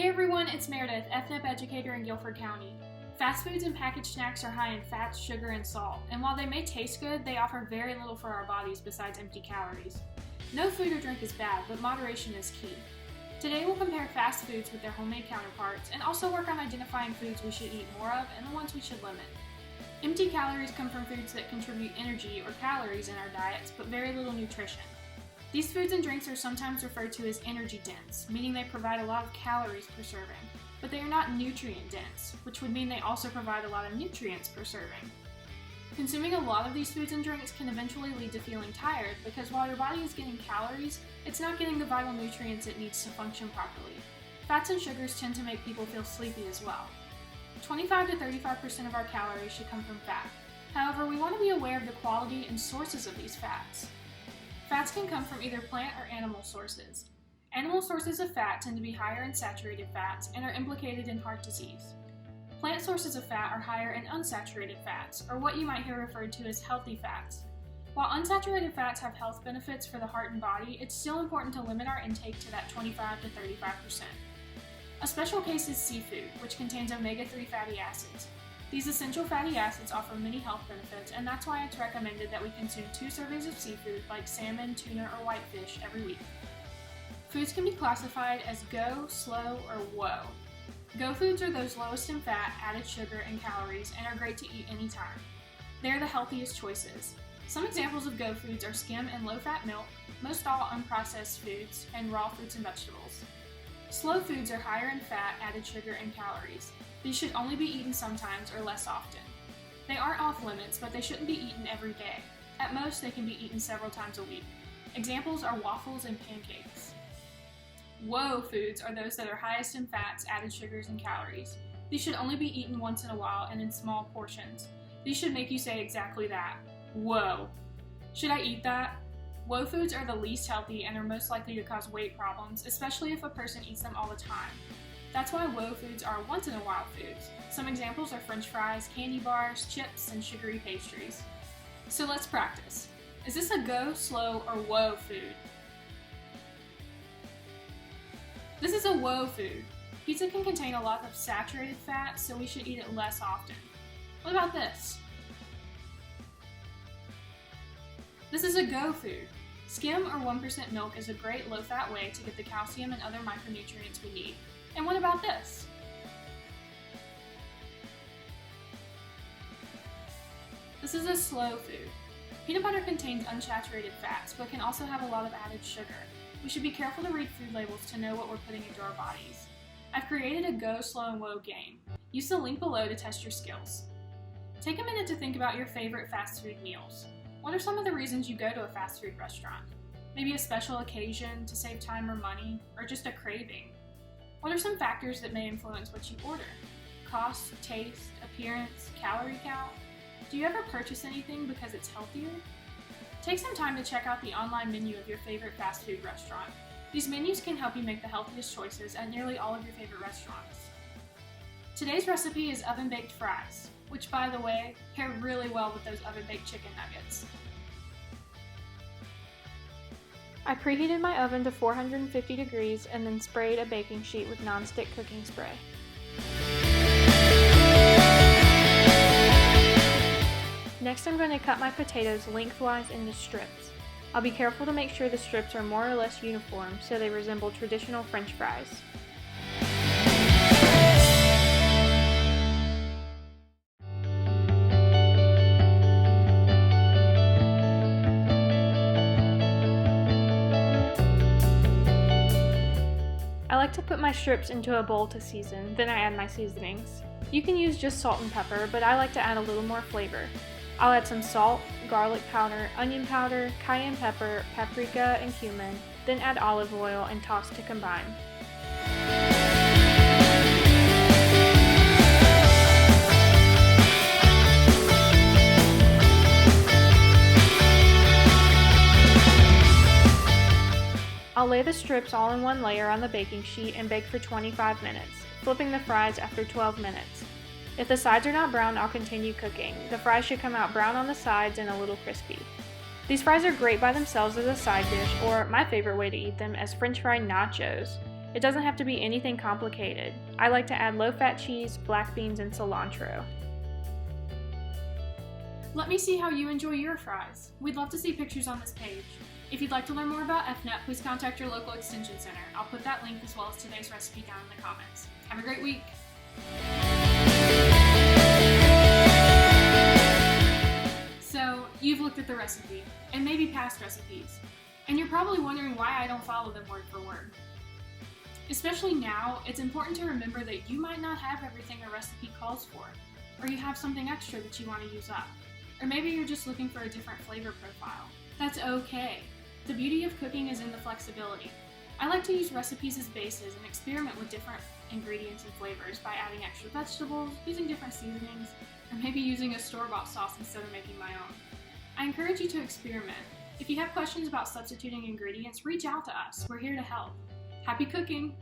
Hey everyone, it's Meredith, FNIP educator in Guilford County. Fast foods and packaged snacks are high in fats, sugar, and salt, and while they may taste good, they offer very little for our bodies besides empty calories. No food or drink is bad, but moderation is key. Today we'll compare fast foods with their homemade counterparts, and also work on identifying foods we should eat more of and the ones we should limit. Empty calories come from foods that contribute energy or calories in our diets, but very little nutrition. These foods and drinks are sometimes referred to as energy dense, meaning they provide a lot of calories per serving, but they are not nutrient dense, which would mean they also provide a lot of nutrients per serving. Consuming a lot of these foods and drinks can eventually lead to feeling tired because while your body is getting calories, it's not getting the vital nutrients it needs to function properly. Fats and sugars tend to make people feel sleepy as well. 25 to 35% of our calories should come from fat. However, we want to be aware of the quality and sources of these fats. Fats can come from either plant or animal sources. Animal sources of fat tend to be higher in saturated fats and are implicated in heart disease. Plant sources of fat are higher in unsaturated fats, or what you might hear referred to as healthy fats. While unsaturated fats have health benefits for the heart and body, it's still important to limit our intake to that 25 to 35%. A special case is seafood, which contains omega-3 fatty acids. These essential fatty acids offer many health benefits, and that's why it's recommended that we consume 2 servings of seafood like salmon, tuna, or whitefish every week. Foods can be classified as go, slow, or whoa. Go foods are those lowest in fat, added sugar, and calories, and are great to eat anytime. They are the healthiest choices. Some examples of go foods are skim and low-fat milk, most all unprocessed foods, and raw fruits and vegetables. Slow foods are higher in fat, added sugar, and calories. These should only be eaten sometimes or less often. They aren't off limits, but they shouldn't be eaten every day. At most, they can be eaten several times a week. Examples are waffles and pancakes. Whoa foods are those that are highest in fats, added sugars, and calories. These should only be eaten once in a while and in small portions. These should make you say exactly that. Whoa. Should I eat that? Whoa foods are the least healthy and are most likely to cause weight problems, especially if a person eats them all the time. That's why whoa foods are once in a while foods. Some examples are french fries, candy bars, chips, and sugary pastries. So let's practice. Is this a go, slow, or whoa food? This is a whoa food. Pizza can contain a lot of saturated fat, so we should eat it less often. What about this? This is a go food. Skim or 1% milk is a great low-fat way to get the calcium and other micronutrients we need. And what about this? This is a slow food. Peanut butter contains unsaturated fats, but can also have a lot of added sugar. We should be careful to read food labels to know what we're putting into our bodies. I've created a go, slow, and whoa game. Use the link below to test your skills. Take a minute to think about your favorite fast food meals. What are some of the reasons you go to a fast food restaurant? Maybe a special occasion, to save time or money, or just a craving. What are some factors that may influence what you order? Cost, taste, appearance, calorie count? Do you ever purchase anything because it's healthier? Take some time to check out the online menu of your favorite fast food restaurant. These menus can help you make the healthiest choices at nearly all of your favorite restaurants. Today's recipe is oven-baked fries, which, by the way, pair really well with those oven-baked chicken nuggets. I preheated my oven to 450 degrees and then sprayed a baking sheet with nonstick cooking spray. Next, I'm going to cut my potatoes lengthwise into strips. I'll be careful to make sure the strips are more or less uniform so they resemble traditional French fries. I like to put my strips into a bowl to season, then I add my seasonings. You can use just salt and pepper, but I like to add a little more flavor. I'll add some salt, garlic powder, onion powder, cayenne pepper, paprika, and cumin, then add olive oil and toss to combine. I'll lay the strips all in one layer on the baking sheet and bake for 25 minutes, flipping the fries after 12 minutes. If the sides are not brown, I'll continue cooking. The fries should come out brown on the sides and a little crispy. These fries are great by themselves as a side dish, or my favorite way to eat them, as French fry nachos. It doesn't have to be anything complicated. I like to add low-fat cheese, black beans, and cilantro. Let me see how you enjoy your fries. We'd love to see pictures on this page. If you'd like to learn more about FNET, please contact your local extension center. I'll put that link as well as today's recipe down in the comments. Have a great week! So, you've looked at the recipe, and maybe past recipes, and you're probably wondering why I don't follow them word for word. Especially now, it's important to remember that you might not have everything a recipe calls for, or you have something extra that you want to use up, or maybe you're just looking for a different flavor profile. That's okay. The beauty of cooking is in the flexibility. I like to use recipes as bases and experiment with different ingredients and flavors by adding extra vegetables, using different seasonings, or maybe using a store-bought sauce instead of making my own. I encourage you to experiment. If you have questions about substituting ingredients, reach out to us. We're here to help. Happy cooking!